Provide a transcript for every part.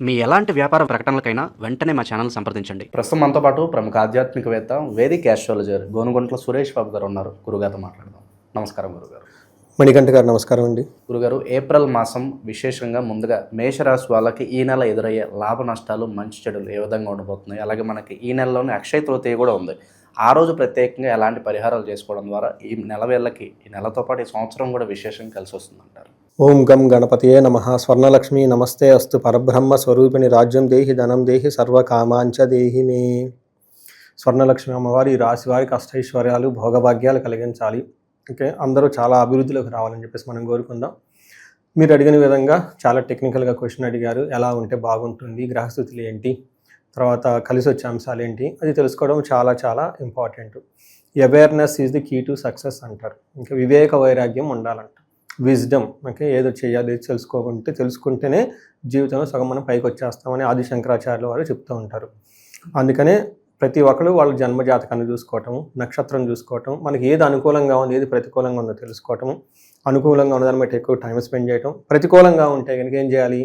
మీ ఎలాంటి వ్యాపార ప్రకటనలకైనా వెంటనే మా ఛానల్ సంప్రదించండి. ప్రస్తుతం మనతో పాటు ప్రముఖ ఆధ్యాత్మికవేత్త వేదిక్ ఆస్ట్రాలజర్ గోనుగుంట్ల సురేష్ బాబు గారు ఉన్నారు. గురుగారితో మాట్లాడదాం. నమస్కారం గురుగారు. మణికంఠ గారు నమస్కారం అండి. గురుగారు, ఏప్రిల్ మాసం విశేషంగా ముందుగా మేషరాశి వాళ్ళకి ఈ నెల ఎదురయ్యే లాభ నష్టాలు, మంచి చెడులు ఏ విధంగా ఉండబోతున్నాయి, అలాగే మనకి ఈ నెలలోనే అక్షయ తృతీయ కూడా ఉంది. ఆ రోజు ప్రత్యేకంగా ఎలాంటి పరిహారాలు చేసుకోవడం ద్వారా ఈ నెల వేళ్ళకి, ఈ నెలతో పాటు ఈ సంవత్సరం కూడా విశేషంగా కలిసి వస్తుందంటారు? ఓం గం గణపతియే నమః. స్వర్ణలక్ష్మి నమస్తే అస్తు. పరబ్రహ్మ స్వరూపిణి రాజ్యం దేహి ధనం దేహి సర్వకామాంచ దేహి మే. స్వర్ణలక్ష్మి అమ్మవారి ఈ రాశి వారికి అష్టైశ్వర్యాలు, భోగభాగ్యాలు కలిగించాలి. ఓకే, అందరూ చాలా అభివృద్ధిలోకి రావాలని చెప్పేసి మనం కోరుకుందాం. మీరు అడిగిన విధంగా చాలా టెక్నికల్గా క్వశ్చన్ అడిగారు. ఎలా ఉంటే బాగుంటుంది, గ్రహస్థితులు ఏంటి, తర్వాత కలిసి వచ్చే అంశాలు ఏంటి, అది తెలుసుకోవడం చాలా చాలా important. Awareness is the key to success అంటారు. ఇంకా వివేక వైరాగ్యం ఉండాలంట, విజ్డమ్. ఓకే, ఏదో చేయాలి తెలుసుకుంటేనే జీవితంలో సగం మనం పైకి వచ్చేస్తామని ఆది శంకరాచార్యుల వారు చెప్తూ ఉంటారు. అందుకనే ప్రతి ఒక్కరు వాళ్ళ జన్మజాతకాన్ని చూసుకోవటము, నక్షత్రం చూసుకోవటం, మనకి ఏది అనుకూలంగా ఉంది, ఏది ప్రతికూలంగా ఉందో తెలుసుకోవటము, అనుకూలంగా ఉన్నదాన్ని బట్టి ఎక్కువ టైం స్పెండ్ చేయటం, ప్రతికూలంగా ఉంటే కనుక ఏం చేయాలి,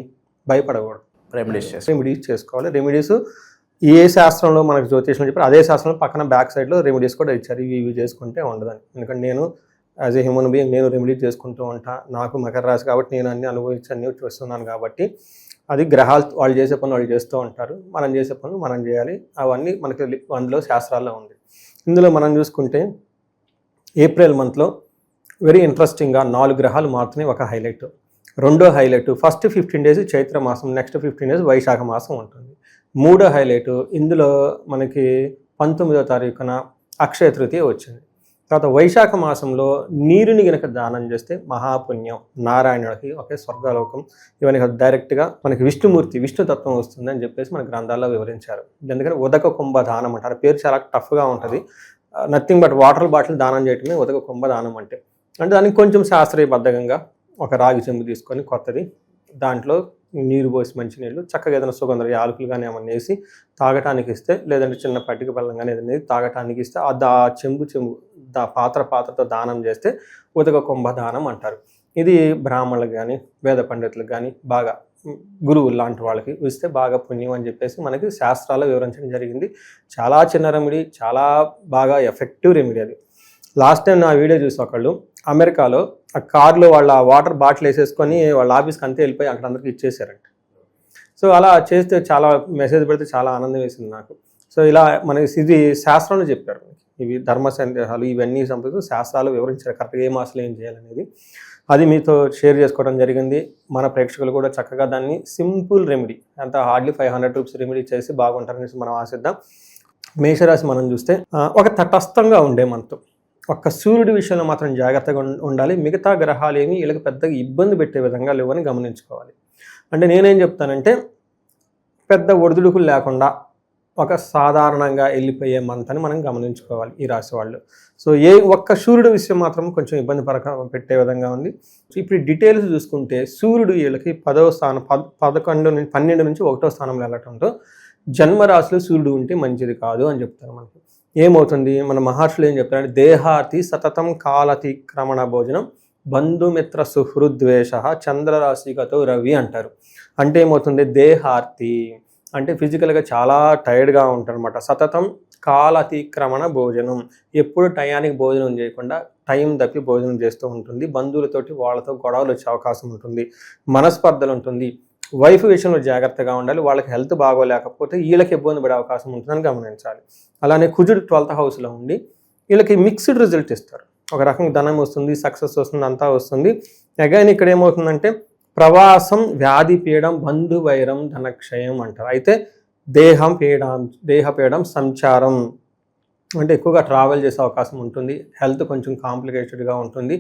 భయపడకూడదు, రెమెడీస్ చేసుకోవాలి. రెమెడీస్ ఏ శాస్త్రంలో మనకు జ్యోతిష్యం చెప్పారు అదే శాస్త్రంలో పక్కన బ్యాక్ సైడ్లో రెమెడీస్ కూడా ఇచ్చారు. ఇవి చేసుకుంటే ఉండదని. ఎందుకంటే నేను యాజ్ ఏ హ్యూమన్ బీయింగ్ నేను రెమెడీస్ చేసుకుంటూ ఉంటా. నాకు మకర రాశి కాబట్టి నేను అన్ని అనుభవించి అన్ని చూస్తున్నాను కాబట్టి అది గ్రహాలు వాళ్ళు చేసే పనులు వాళ్ళు చేస్తూ ఉంటారు, మనం చేసే పనులు మనం చేయాలి. అవన్నీ మనకి అందులో శాస్త్రాల్లో ఉంది. ఇందులో మనం చూసుకుంటే ఏప్రిల్ మంత్లో వెరీ ఇంట్రెస్టింగ్గా 4 గ్రహాలు మాత్రమే ఒక హైలైట్. రెండో హైలైట్ ఫస్ట్ 15 days చైత్ర మాసం, నెక్స్ట్ 15 days వైశాఖ మాసం ఉంటుంది. మూడో హైలైట్ ఇందులో మనకి 19వ తారీఖున అక్షయ తృతీయ వచ్చింది. తర్వాత వైశాఖ మాసంలో నీరుని గనక దానం చేస్తే మహాపుణ్యం, నారాయణుడికి ఒకే స్వర్గలోకం, ఇవన్నీ డైరెక్ట్గా మనకి విష్ణుతత్వం వస్తుందని చెప్పేసి మన గ్రంథాల్లో వివరించారు. ఎందుకంటే ఉదక కుంభ దానం అంటారు. పేరు చాలా టఫ్గా ఉంటుంది. నథింగ్ బట్ వాటర్ బాటిల్ దానం చేయటమే ఉదక కుంభ దానం అంటే దానికి కొంచెం శాస్త్రీయబద్ధంగా ఒక రాగి చెంబు తీసుకొని కొత్తది, దాంట్లో నీరు పోసి మంచినీళ్ళు చక్కగా ఏదైనా సుగంధ యాలకులు కానీ ఏమన్నా వేసి తాగటానికి ఇస్తే, లేదంటే చిన్న పట్టిక బెల్లం కానీ ఏదైనా తాగటానికి ఇస్తే ఆ చెంబు పాత్రతో దానం చేస్తే ఉదక కుంభ దానం అంటారు. ఇది బ్రాహ్మణులకు కానీ వేద పండితులకు కానీ బాగా గురువులు లాంటి వాళ్ళకి ఇస్తే బాగా పుణ్యం అని చెప్పేసి మనకి శాస్త్రాల్లో వివరించడం జరిగింది. చాలా చిన్న రెమెడీ, చాలా బాగా ఎఫెక్టివ్ రెమెడీ అది. లాస్ట్ టైం నా వీడియో చూసి ఒకళ్ళు అమెరికాలో ఆ కార్లో వాళ్ళ వాటర్ బాటిల్ వేసేసుకొని వాళ్ళ ఆఫీస్కి అంతే వెళ్ళిపోయి అక్కడ అందరికి ఇచ్చేసారంట. సో అలా చేస్తే చాలా మెసేజ్ పెడితే చాలా ఆనందం వేసింది నాకు. సో ఇలా మనకి ఇది శాస్త్రంలో చెప్పారు. ఇవి ధర్మ సందేహాలు ఇవన్నీ సంపద శాస్త్రాలు వివరించారు కరెక్ట్గా ఏ మాసంలో ఏం చేయాలనేది. అది మీతో షేర్ చేసుకోవడం జరిగింది. మన ప్రేక్షకులు కూడా చక్కగా దాన్ని సింపుల్ రెమెడీ, అంత హార్డ్లీ 500 రూపీస్ రెమెడీ చేసి బాగుంటారనేసి మనం ఆశిద్దాం. మేషరాశి మనం చూస్తే ఒక తటస్థంగా ఉండే మనతో ఒక్క సూర్యుడి విషయంలో మాత్రం జాగ్రత్తగా ఉండాలి. మిగతా గ్రహాలు ఏమి వీళ్ళకి పెద్దగా ఇబ్బంది పెట్టే విధంగా లేవని గమనించుకోవాలి. అంటే నేనేం చెప్తానంటే పెద్ద ఒడిదుడుకులు లేకుండా ఒక సాధారణంగా వెళ్ళిపోయే మంత్ అని మనం గమనించుకోవాలి ఈ రాశి వాళ్ళు. సో ఒక్క సూర్యుడి విషయం మాత్రం కొంచెం ఇబ్బంది పెట్టే విధంగా ఉంది. సో ఇప్పుడు డీటెయిల్స్ చూసుకుంటే సూర్యుడు వీళ్ళకి 10వ స్థానం 12 నుంచి 1వ స్థానంలో వెళ్ళటంతో జన్మరాశిలో సూర్యుడు ఉంటే మంచిది కాదు అని చెప్తారు. మనకి ఏమవుతుంది, మన మహర్షులు ఏం చెప్తారంటే దేహాతి సతతం కాలతిక్రమణ భోజనం బంధుమిత్ర సుహృద్వేష చంద్రరాశిగతో రవి అంటారు. అంటే ఏమవుతుంది, దేహార్తి అంటే ఫిజికల్గా చాలా టైర్డ్గా ఉంటారు అనమాట. సతతం కాలతిక్రమణ భోజనం, ఎప్పుడు టయానికి భోజనం చేయకుండా టైం తప్పి భోజనం చేస్తూ ఉంటుంది. బంధువులతోటి వాళ్ళతో గొడవలు వచ్చే అవకాశం ఉంటుంది, మనస్పర్ధలు ఉంటుంది. వైఫ్ విషయంలో జాగ్రత్తగా ఉండాలి. వాళ్ళకి హెల్త్ బాగోలేకపోతే వీళ్ళకి ఇబ్బంది పడే అవకాశం ఉంటుందని గమనించాలి. అలానే కుజుడు 12th హౌస్లో ఉండి వీళ్ళకి మిక్స్డ్ రిజల్ట్ ఇస్తారు. ఒక రకంగా ధనం వస్తుంది, సక్సెస్ వస్తుంది, అంతా వస్తుంది. అగైన్ ఇక్కడ ఏమవుతుందంటే ప్రవాసం, వ్యాధి పీడం, బంధువైరం, ధనక్షయం అంటారు. అయితే దేహపీడం సంచారం అంటే ఎక్కువగా ట్రావెల్ చేసే అవకాశం ఉంటుంది. హెల్త్ కొంచెం కాంప్లికేటెడ్గా ఉంటుంది,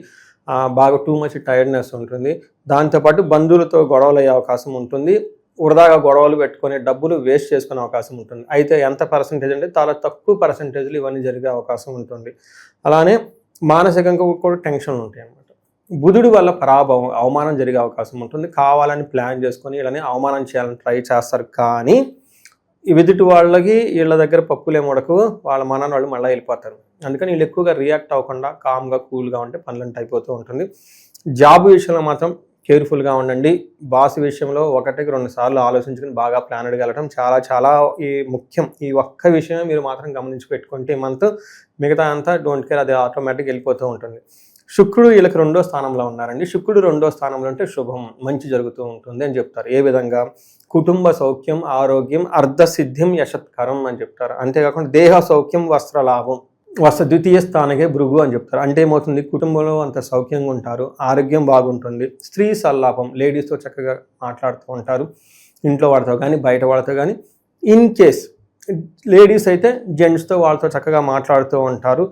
బాగా టూ మచ్ టైర్డ్నెస్ ఉంటుంది. దాంతోపాటు బంధువులతో గొడవలు అయ్యే అవకాశం ఉంటుంది. వృధాగా గొడవలు పెట్టుకొని డబ్బులు వేస్ట్ చేసుకునే అవకాశం ఉంటుంది. అయితే ఎంత పర్సంటేజ్ అంటే చాలా తక్కువ పర్సంటేజ్లు ఇవన్నీ జరిగే అవకాశం ఉంటుంది. అలానే మానసికంగా కూడా టెన్షన్ ఉంటాయి అన్నమాట. బుధుడి వల్ల పరాభవం, అవమానం జరిగే అవకాశం ఉంటుంది. కావాలని ప్లాన్ చేసుకొని ఇలానే అవమానం చేయాలని ట్రై చేస్తారు. కానీ ఎదుటి వాళ్ళకి వీళ్ళ దగ్గర పప్పులే ముడకు, వాళ్ళ మనని వాళ్ళు మళ్ళీ వెళ్ళిపోతారు. అందుకని వీళ్ళు ఎక్కువగా రియాక్ట్ అవ్వకుండా కామ్గా కూల్గా ఉంటే పనులంటే అయిపోతూ ఉంటుంది. జాబ్ విషయంలో మాత్రం కేర్ఫుల్గా ఉండండి. బాస్ విషయంలో ఒకటికి 2 సార్లు ఆలోచించుకుని బాగా ప్లానెడ్గా వెళ్ళటం చాలా చాలా ముఖ్యం. ఈ ఒక్క విషయమే మీరు మాత్రం గమనించి పెట్టుకుంటే ఈ మంత్ మిగతా అంతా డోంట్ కేర్, అది ఆటోమేటిక్గా వెళ్ళిపోతూ ఉంటుంది. శుక్రుడు వీళ్ళకి 2వ స్థానంలో ఉన్నారండి. శుక్రుడు 2వ స్థానంలో అంటే శుభం, మంచి జరుగుతూ ఉంటుంది అని చెప్తారు. ఏ విధంగా? కుటుంబ సౌఖ్యం, ఆరోగ్యం, అర్ధసిద్ధిం, యశత్కరం అని చెప్తారు. అంతేకాకుండా దేహ సౌఖ్యం, వస్త్రలాభం, ద్వితీయ స్థానకే భృగు అని చెప్తారు. అంటే ఏమవుతుంది? కుటుంబంలో అంత సౌఖ్యంగా ఉంటారు, ఆరోగ్యం బాగుంటుంది, స్త్రీ సల్లాపం, లేడీస్తో చక్కగా మాట్లాడుతూ ఉంటారు, ఇంట్లో వాళ్ళతో కానీ బయట వాళ్ళతో కానీ. ఇన్ కేస్ లేడీస్ అయితే జెంట్స్తో వాళ్ళతో చక్కగా మాట్లాడుతూ ఉంటారు,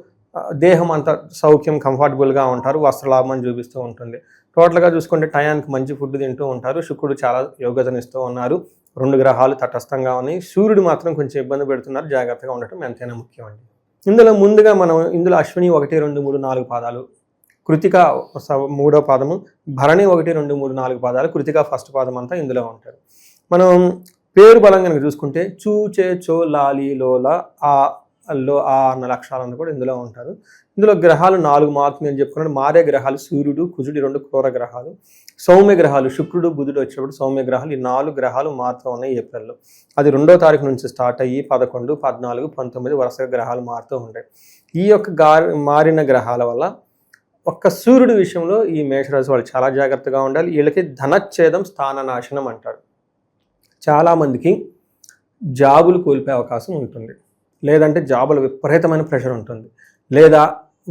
దేహం అంతా సౌఖ్యం, కంఫర్టబుల్గా ఉంటారు, వస్త్రలాభం అని చూపిస్తూ ఉంటుంది. టోటల్గా చూసుకుంటే టయానికి మంచి ఫుడ్ తింటూ ఉంటారు. శుక్రుడు చాలా యోగ్యతనిస్తూ ఉన్నారు. 2 గ్రహాలు తటస్థంగా ఉన్నాయి. సూర్యుడు మాత్రం కొంచెం ఇబ్బంది పెడుతున్నారు, జాగ్రత్తగా ఉండటం ఎంతైనా ముఖ్యం అండి. ఇందులో ముందుగా ఇందులో అశ్విని 1, 2, 3, 4 పాదాలు, కృతిక 3వ పాదము, భరణి 1, 2, 3, 4 పాదాలు, కృతిక ఫస్ట్ పాదం అంతా ఇందులో ఉంటారు. మనం పేరు బలం కనుక చూసుకుంటే చూ, చే, చో, లాలి, లోల, ఆ, అల్లో, ఆ అన్న లక్షణాలను కూడా ఇందులో ఉంటారు. ఇందులో గ్రహాలు 4 మారుతుంది అని చెప్పుకున్నాడు. మారే గ్రహాలు సూర్యుడు, కుజుడు 2 క్రూర గ్రహాలు. సౌమ్య గ్రహాలు శుక్రుడు, బుధుడు వచ్చేప్పుడు సౌమ్య గ్రహాలు, ఈ 4 గ్రహాలు మారుతూ ఉన్నాయి ఏప్రిల్లో. అది 2వ తారీఖు నుంచి స్టార్ట్ అయ్యి 11, 14, 19 వరుసగా గ్రహాలు మారుతూ ఉంటాయి. ఈ యొక్క మారిన గ్రహాల వల్ల ఒక్క సూర్యుడి విషయంలో ఈ మేషరాశి వాళ్ళు చాలా జాగ్రత్తగా ఉండాలి. వీళ్ళకి ధనచ్ఛేదం, స్థాననాశనం అంటారు. చాలామందికి జాబులు కోల్పోయే అవకాశం ఉంటుంది, లేదంటే జాబులు విపరీతమైన ప్రెషర్ ఉంటుంది, లేదా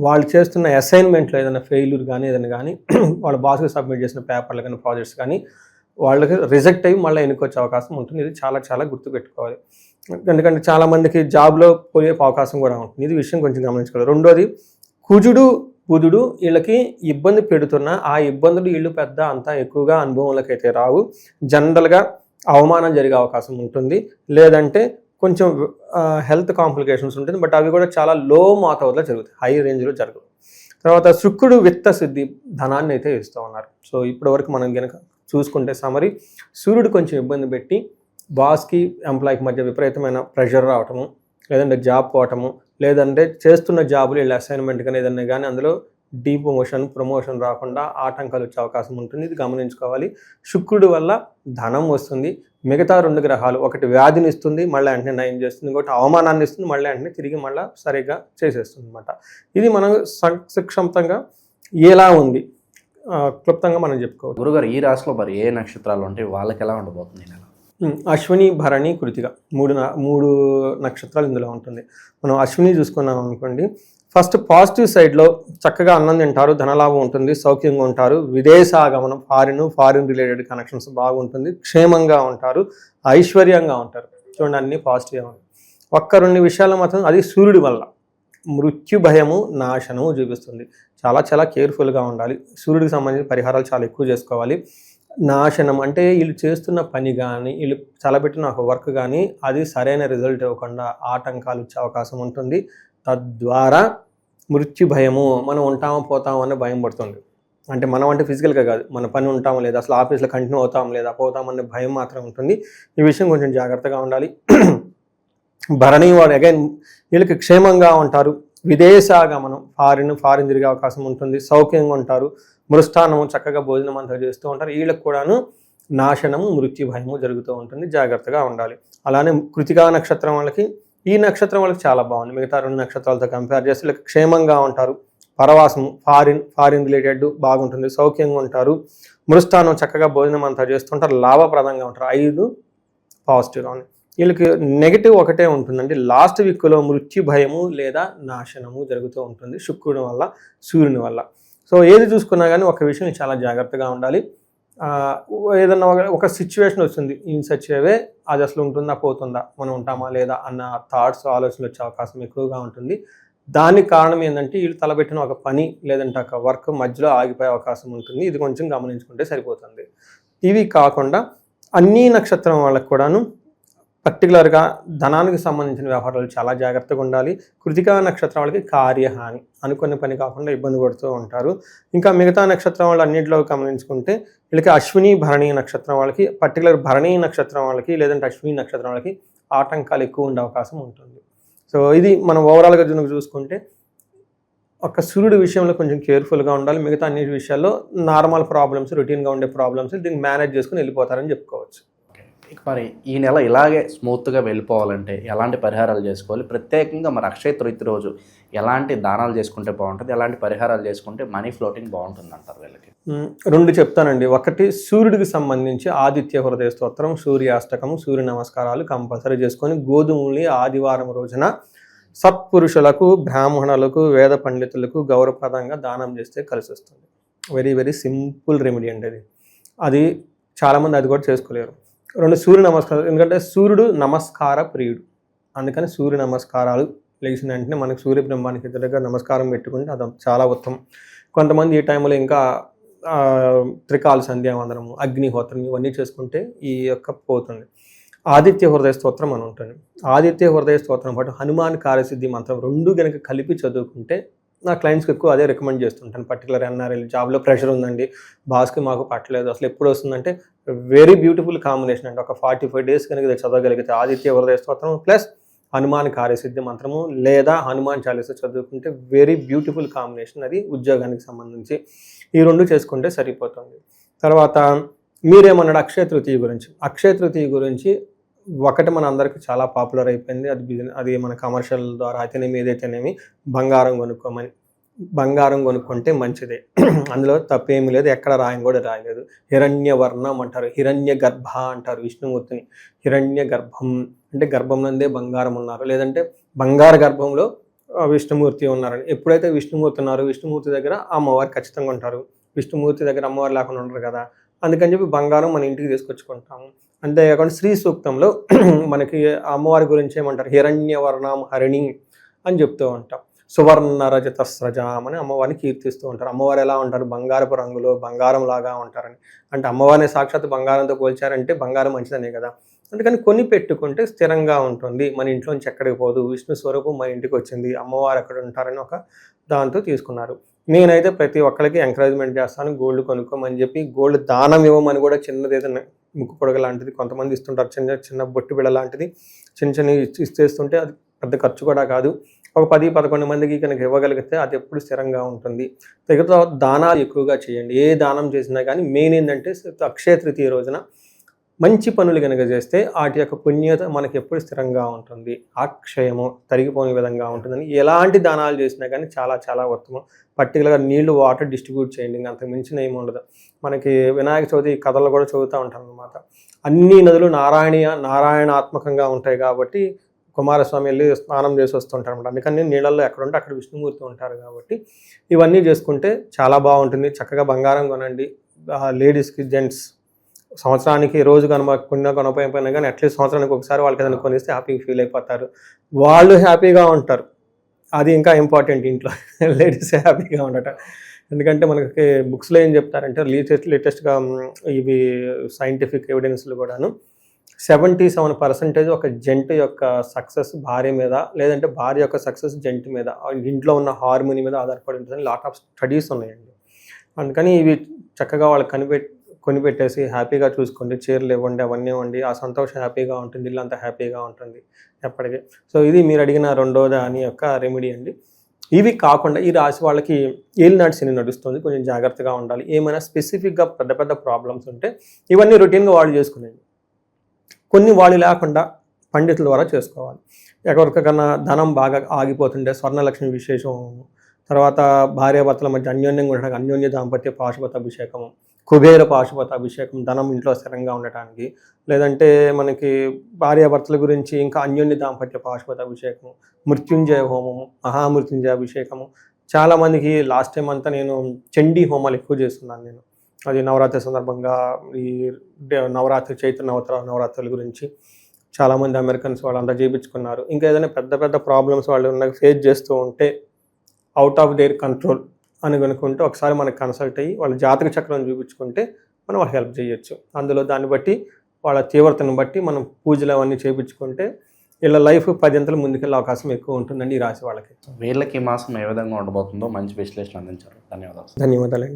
వాళ్ళు చేస్తున్న అసైన్మెంట్లో ఏదైనా ఫెయిల్యూర్ కానీ ఏదైనా కానీ వాళ్ళ బాస్కి సబ్మిట్ చేసిన పేపర్లు కానీ ప్రాజెక్ట్స్ కానీ వాళ్ళకి రిజెక్ట్ అయ్యి మళ్ళీ ఎన్నుకొచ్చే అవకాశం ఉంటుంది. ఇది చాలా చాలా గుర్తుపెట్టుకోవాలి. ఎందుకంటే చాలామందికి జాబ్లో పోయే అవకాశం కూడా ఉంటుంది. ఇది విషయం కొంచెం గమనించుకోవాలి. 2వది కుజుడు, బుధుడు వీళ్ళకి ఇబ్బంది పెడుతున్న ఆ ఇబ్బందులు వీళ్ళు పెద్ద అంతా ఎక్కువగా అనుభవంలోకి అయితే రావు. జనరల్గా అవమానం జరిగే అవకాశం ఉంటుంది, లేదంటే కొంచెం హెల్త్ కాంప్లికేషన్స్ ఉంటుంది. బట్ అవి కూడా చాలా లో మోతాదులో జరుగుతాయి, హై రేంజ్లో జరగవు. తర్వాత శుక్రుడు విత్త సిద్ధి, ధనాన్ని అయితే ఇస్తూ ఉన్నారు. సో ఇప్పటి వరకు మనం కనుక చూసుకుంటే సమరీ, సూర్యుడు కొంచెం ఇబ్బంది పెట్టి బాస్కి ఎంప్లాయ్కి మధ్య విపరీతమైన ప్రెషర్ రావటము, లేదంటే జాబ్ పోవటము, లేదంటే చేస్తున్న జాబులు వీళ్ళ అసైన్మెంట్ కానీ ఏదన్నా కానీ అందులో ప్రమోషన్ రాకుండా ఆటంకాలు వచ్చే అవకాశం ఉంటుంది. ఇది గమనించుకోవాలి. శుక్రుడు వల్ల ధనం వస్తుంది. మిగతా 2 గ్రహాలు, ఒకటి వ్యాధిని ఇస్తుంది, మళ్ళీ వెంటనే నయం చేస్తుంది, ఇంకోటి అవమానాన్ని ఇస్తుంది, మళ్ళీ వెంటనే తిరిగి మళ్ళీ సరిగ్గా చేసేస్తుంది అనమాట. ఇది మనం సంక్షిప్తంగా ఎలా ఉంది క్లుప్తంగా మనం చెప్పుకోవచ్చు. గురుగారు, ఈ రాశిలో మరి ఏ నక్షత్రాలు ఉంటాయి, వాళ్ళకి ఎలా ఉండబోతుంది ఈ నెల? అశ్విని, భరణి, కృతిక 3 నక్షత్రాలు ఇందులో ఉంటుంది. మనం అశ్విని చూసుకున్నాం అనుకోండి, ఫస్ట్ పాజిటివ్ సైడ్లో చక్కగా అన్నం తింటారు, ధనలాభం ఉంటుంది, సౌఖ్యంగా ఉంటారు, విదేశాగమనం, ఫారిన్ రిలేటెడ్ కనెక్షన్స్ బాగుంటుంది, క్షేమంగా ఉంటారు, ఐశ్వర్యంగా ఉంటారు. చూడండి, అన్నీ పాజిటివ్గా ఉన్నాయి. 2 విషయాలు మాత్రం అది సూర్యుడి వల్ల మృత్యు భయము, నాశనము చూపిస్తుంది. చాలా చాలా కేర్ఫుల్గా ఉండాలి. సూర్యుడికి సంబంధించిన పరిహారాలు చాలా ఎక్కువ చేసుకోవాలి. నాశనం అంటే వీళ్ళు చేస్తున్న పని కానీ వీళ్ళు తలపెట్టిన ఒక వర్క్ కానీ అది సరైన రిజల్ట్ ఇవ్వకుండా ఆటంకాలు వచ్చే అవకాశం ఉంటుంది. తద్వారా మృత్యు భయము, మనం ఉంటామో పోతామో అనే భయం పడుతుంది. అంటే మనం అంటే ఫిజికల్గా కాదు, మన పని ఉంటామో లేదా, అసలు ఆఫీస్లో కంటిన్యూ అవుతాం లేదా, పోతామనే భయం మాత్రం ఉంటుంది. ఈ విషయం కొంచెం జాగ్రత్తగా ఉండాలి. భరణి వాడు అగైన్ వీళ్ళకి క్షేమంగా ఉంటారు, విదేశాగమనం, ఫారిన్ తిరిగే అవకాశం ఉంటుంది, సౌఖ్యంగా ఉంటారు, మృష్టాన్నము చక్కగా భోజనం అంతా చేస్తూ ఉంటారు. వీళ్ళకి కూడాను నాశనము, మృత్యు భయము జరుగుతూ ఉంటుంది, జాగ్రత్తగా ఉండాలి. అలానే కృతికా నక్షత్రం వాళ్ళకి, ఈ నక్షత్రం వాళ్ళకి చాలా బాగుంది. మిగతా 2 నక్షత్రాలతో కంపేర్ చేస్తే వీళ్ళకి క్షేమంగా ఉంటారు, పరవాసము, ఫారిన్ రిలేటెడ్ బాగుంటుంది, సౌఖ్యంగా ఉంటారు, మృష్టాన్నం చక్కగా భోజనం అంతా చేస్తుంటారు, లాభప్రదంగా ఉంటారు. 5 పాజిటివ్గా ఉంది. వీళ్ళకి నెగిటివ్ ఒకటే ఉంటుందండి, లాస్ట్ వీక్లో మృత్యు భయము లేదా నాశనము జరుగుతూ ఉంటుంది శుక్రుడి వల్ల, సూర్యుని వల్ల. సో ఏది చూసుకున్నా కానీ ఒక విషయం చాలా జాగ్రత్తగా ఉండాలి. ఏదన్నా ఒక సిచ్యువేషన్ వస్తుంది, ఇన్ సచ్ వే అది అసలు ఉంటుందా పోతుందా, మనం ఉంటామా లేదా అన్న థాట్స్, ఆలోచనలు వచ్చే అవకాశం ఎక్కువగా ఉంటుంది. దానికి కారణం ఏంటంటే వీళ్ళు తలపెట్టిన ఒక పని లేదంటే ఒక వర్క్ మధ్యలో ఆగిపోయే అవకాశం ఉంటుంది. ఇది కొంచెం గమనించుకుంటే సరిపోతుంది. ఇవి కాకుండా అన్ని నక్షత్రం వాళ్ళకు కూడాను పర్టికులర్గా ధనానికి సంబంధించిన వ్యవహారాలు చాలా జాగ్రత్తగా ఉండాలి. కృతికా నక్షత్రం వాళ్ళకి కార్యహాని, అనుకున్న పని కాకుండా ఇబ్బంది పడుతూ ఉంటారు. ఇంకా మిగతా నక్షత్రం వాళ్ళు అన్నింటిలో గమనించుకుంటే వీళ్ళకి అశ్విని, భరణి నక్షత్రం వాళ్ళకి, పర్టికులర్ భరణి నక్షత్రం వాళ్ళకి లేదంటే అశ్విని నక్షత్రం వాళ్ళకి ఆటంకాలు ఎక్కువ ఉండే అవకాశం ఉంటుంది. సో ఇది మనం ఓవరాల్గా చూసుకుంటే ఒక సూర్యుడి విషయంలో కొంచెం కేర్ఫుల్గా ఉండాలి. మిగతా అన్ని విషయాల్లో నార్మల్ ప్రాబ్లమ్స్, రొటీన్గా ఉండే ప్రాబ్లమ్స్ దీన్ని మేనేజ్ చేసుకుని వెళ్ళిపోతారని చెప్పుకోవచ్చు. ఇక మరి ఈ నెల ఇలాగే స్మూత్గా వెళ్ళిపోవాలంటే ఎలాంటి పరిహారాలు చేసుకోవాలి? ప్రత్యేకంగా మరి అక్షయ తృతీయ రోజు ఎలాంటి దానాలు చేసుకుంటే బాగుంటుంది, ఎలాంటి పరిహారాలు చేసుకుంటే మనీ ఫ్లోటింగ్ బాగుంటుంది అంటారు వీళ్ళకి? 2 చెప్తానండి. ఒకటి సూర్యుడికి సంబంధించి ఆదిత్య హృదయ స్తోత్రం, సూర్యాష్టకము, సూర్య నమస్కారాలు కంపల్సరీ చేసుకొని గోధుమల్ని ఆదివారం రోజున సత్పురుషులకు, బ్రాహ్మణులకు, వేద పండితులకు గౌరవప్రదంగా దానం చేస్తే కలిసి వస్తుంది. వెరీ వెరీ సింపుల్ రెమెడీ అండి అది చాలామంది అది కూడా చేసుకోలేరు. 2 సూర్య నమస్కారాలు, ఎందుకంటే సూర్యుడు నమస్కార ప్రియుడు, అందుకని సూర్య నమస్కారాలు లేచిన వెంటనే మనకు సూర్య బ్రహ్మానికి ఎదురుగా నమస్కారం పెట్టుకుంటే అది చాలా ఉత్తమం. కొంతమంది ఈ టైంలో ఇంకా త్రికాల సంధ్యావందనము, అగ్నిహోత్రం ఇవన్నీ చేసుకుంటే ఈ యొక్క పోతుంది. ఆదిత్య హృదయ స్తోత్రం అని ఉంటుంది. ఆదిత్య హృదయ స్తోత్రం పాటు హనుమాన్ కార్యసిద్ధి మంత్రం 2 కనుక కలిపి చదువుకుంటే నా క్లయింట్స్కి ఎక్కువ అదే రికమెండ్ చేస్తుంటాను. పర్టికులర్ ఎన్ఆర్ఎల్ జాబ్లో ప్రెషర్ ఉందండి, బాస్కి మాకు పట్టలేదు, అసలు ఎప్పుడు వస్తుందంటే వెరీ బ్యూటిఫుల్ కాంబినేషన్ అండి. ఒక 45 days కనుక ఇది చదవగలిగితే ఆదిత్య హృదయ స్తోత్రం ప్లస్ హనుమాన్ కార్యసిద్ధి మంత్రము లేదా హనుమాన్ చాలీసా చదువుకుంటే వెరీ బ్యూటిఫుల్ కాంబినేషన్. అది ఉద్యోగానికి సంబంధించి ఈ 2 చేసుకుంటే సరిపోతుంది. తర్వాత మీరేమన్నాడు అక్షయ తృతీయ గురించి? అక్షయ తృతీయ గురించి ఒకటి మన అందరికీ చాలా పాపులర్ అయిపోయింది. అది మన కమర్షియల్ ద్వారా అయితేనేమి ఏదైతేనేమి బంగారం కొనుక్కోమని. బంగారం కొనుక్కుంటే మంచిదే, అందులో తప్పేమీ లేదు, ఎక్కడ రాయం కూడా రాయలేదు. హిరణ్యవర్ణం అంటారు, హిరణ్య గర్భ అంటారు విష్ణుమూర్తిని. హిరణ్య గర్భం అంటే గర్భం నందే బంగారం ఉన్నారు, లేదంటే బంగారు గర్భంలో విష్ణుమూర్తి ఉన్నారని. ఎప్పుడైతే విష్ణుమూర్తి ఉన్నారో విష్ణుమూర్తి దగ్గర అమ్మవారు ఖచ్చితంగా ఉంటారు. విష్ణుమూర్తి దగ్గర అమ్మవారు లేకుండా ఉండరు కదా, అందుకని చెప్పి బంగారం మన ఇంటికి తీసుకొచ్చుకుంటాము. అంతేకాకుండా శ్రీ సూక్తంలో మనకి అమ్మవారి గురించి ఏమంటారు, హిరణ్యవర్ణం హరిణి అని చెప్తూ ఉంటాం. సువర్ణ రజత స్రజాం అని అమ్మవారిని కీర్తిస్తూ ఉంటారు. అమ్మవారు ఎలా ఉంటారు, బంగారపు రంగులో బంగారం లాగా ఉంటారని. అంటే అమ్మవారిని సాక్షాత్ బంగారంతో పోల్చారంటే బంగారం మంచిదనే కదా. అందుకని కొని పెట్టుకుంటే స్థిరంగా ఉంటుంది, మన ఇంట్లోంచి ఎక్కడికి పోదు, విష్ణు స్వరూపం మన ఇంటికి వచ్చింది, అమ్మవారు అక్కడ ఉంటారని ఒక దాంతో తీసుకున్నారు. నేనైతే ప్రతి ఒక్కరికి ఎంకరేజ్మెంట్ చేస్తాను, గోల్డ్ కొనుక్కోమని చెప్పి. గోల్డ్ దానం ఇవ్వమని కూడా చిన్నది ఏదైనా ముక్కు పొడగ లాంటిది కొంతమంది ఇస్తుంటారు, చిన్న చిన్న బొట్టు బిళ్ళ లాంటిది చిన్న చిన్న ఇస్తేస్తుంటే అది పెద్ద ఖర్చు కూడా కాదు. ఒక 10-11 మందికి కనుక ఇవ్వగలిగితే అది ఎప్పుడు స్థిరంగా ఉంటుంది. తగిన దానాలు ఎక్కువగా చేయండి. ఏ దానం చేసినా కానీ మెయిన్ ఏంటంటే అక్షయ తృతీయ రోజున మంచి పనులు కనుక చేస్తే వాటి యొక్క పుణ్యత మనకి ఎప్పుడు స్థిరంగా ఉంటుంది, అక్షయము తరిగిపోని విధంగా ఉంటుందని. ఎలాంటి దానాలు చేసినా కానీ చాలా చాలా ఉత్తమం. పర్టికులర్గా నీళ్లు, వాటర్ డిస్ట్రిబ్యూట్ చేయండి, ఇంకా అంతకు మించిన ఏమి ఉండదు. మనకి వినాయక చవితి కథలు కూడా చదువుతూ ఉంటాం అన్నమాట. అన్ని నదులు నారాయణాత్మకంగా ఉంటాయి కాబట్టి కుమారస్వామి వెళ్ళి స్నానం చేసి వస్తుంటారు అనమాట. అందుకని నీళ్ళల్లో ఎక్కడుంటే అక్కడ విష్ణుమూర్తి ఉంటారు కాబట్టి ఇవన్నీ చేసుకుంటే చాలా బాగుంటుంది. చక్కగా బంగారం కొనండి. లేడీస్కి, జెంట్స్ సంవత్సరానికి రోజు కొనపోయినా కానీ అట్లీస్ట్ సంవత్సరానికి ఒకసారి వాళ్ళకి ఏదైనా కొనిస్తే హ్యాపీగా ఫీల్ అయిపోతారు, వాళ్ళు హ్యాపీగా ఉంటారు. అది ఇంకా ఇంపార్టెంట్ ఇంట్లో లేడీస్ హ్యాపీగా ఉండటం. ఎందుకంటే మనకి బుక్స్లో ఏం చెప్తారంటే లేటెస్ట్గా ఇవి సైంటిఫిక్ ఎవిడెన్స్లు కూడాను 77% ఒక జంట యొక్క సక్సెస్ భార్య మీద, లేదంటే భార్య యొక్క సక్సెస్ జంట మీద, ఇంట్లో ఉన్న హార్మోని మీద ఆధారపడి ఉంటుందని లాట్ ఆఫ్ స్టడీస్ ఉన్నాయండి. అందుకని ఇవి చక్కగా వాళ్ళకి కొనిపెట్టేసి హ్యాపీగా చూసుకోండి. చీరలు ఇవ్వండి, అవన్నీ ఇవ్వండి, ఆ సంతోషం హ్యాపీగా ఉంటుంది, ఇల్లంతా హ్యాపీగా ఉంటుంది ఎప్పటికీ. సో ఇది మీరు అడిగిన 2వ దాని యొక్క రెమెడీ అండి. ఇవి కాకుండా ఈ రాశి వాళ్ళకి ఏలినాటి శని నడుస్తుంది, కొంచెం జాగ్రత్తగా ఉండాలి. ఏమైనా స్పెసిఫిక్గా పెద్ద పెద్ద ప్రాబ్లమ్స్ ఉంటే ఇవన్నీ రొటీన్గా వాళ్ళు చేసుకునేవి. కొన్ని వాళ్ళు లేకుండా పండితుల ద్వారా చేసుకోవాలి. ఎవరికైనా ధనం బాగా ఆగిపోతుంటే స్వర్ణలక్ష్మి విశేషం, తర్వాత భార్యాభర్తల మధ్య అన్యోన్యంగా ఉండడానికి అన్యోన్య దాంపత్య పాశుపత అభిషేకము, కుబేర పాశుపత అభిషేకం ధనం ఇంట్లో స్థిరంగా ఉండటానికి, లేదంటే మనకి భార్యాభర్తల గురించి ఇంకా అన్యోన్య దాంపత్య పాశుపత అభిషేకము, మృత్యుంజయ హోమము, మహామృత్యుంజయ అభిషేకము. చాలామందికి లాస్ట్ టైం అంతా నేను చండీ హోమాలు ఎక్కువ చేస్తున్నాను నేను. అది నవరాత్రి సందర్భంగా ఈ నవరాత్రి చైత్ర నవరాత్రుల గురించి చాలామంది అమెరికన్స్ వాళ్ళంతా చేయించుకున్నారు. ఇంకా ఏదైనా పెద్ద పెద్ద ప్రాబ్లమ్స్ వాళ్ళు ఫేస్ చేస్తూ ఉంటే అవుట్ ఆఫ్ దేర్ కంట్రోల్ అని కనుక్కుంటే ఒకసారి మనకు కన్సల్ట్ అయ్యి వాళ్ళ జాతక చక్రం చూపించుకుంటే మనం వాళ్ళకి హెల్ప్ చేయొచ్చు. అందులో దాన్ని బట్టి వాళ్ళ తీవ్రతను బట్టి మనం పూజలు అవన్నీ చేయించుకుంటే వీళ్ళ లైఫ్ 10 ముందుకెళ్ళే అవకాశం ఎక్కువ ఉంటుందండి ఈ రాశి వాళ్ళకి. వీళ్ళకి ఈ మాసం ఏ విధంగా ఉండబోతుందో మంచి విశ్లేషణ అందించారు. ధన్యవాదాలు. ధన్యవాదాలండి.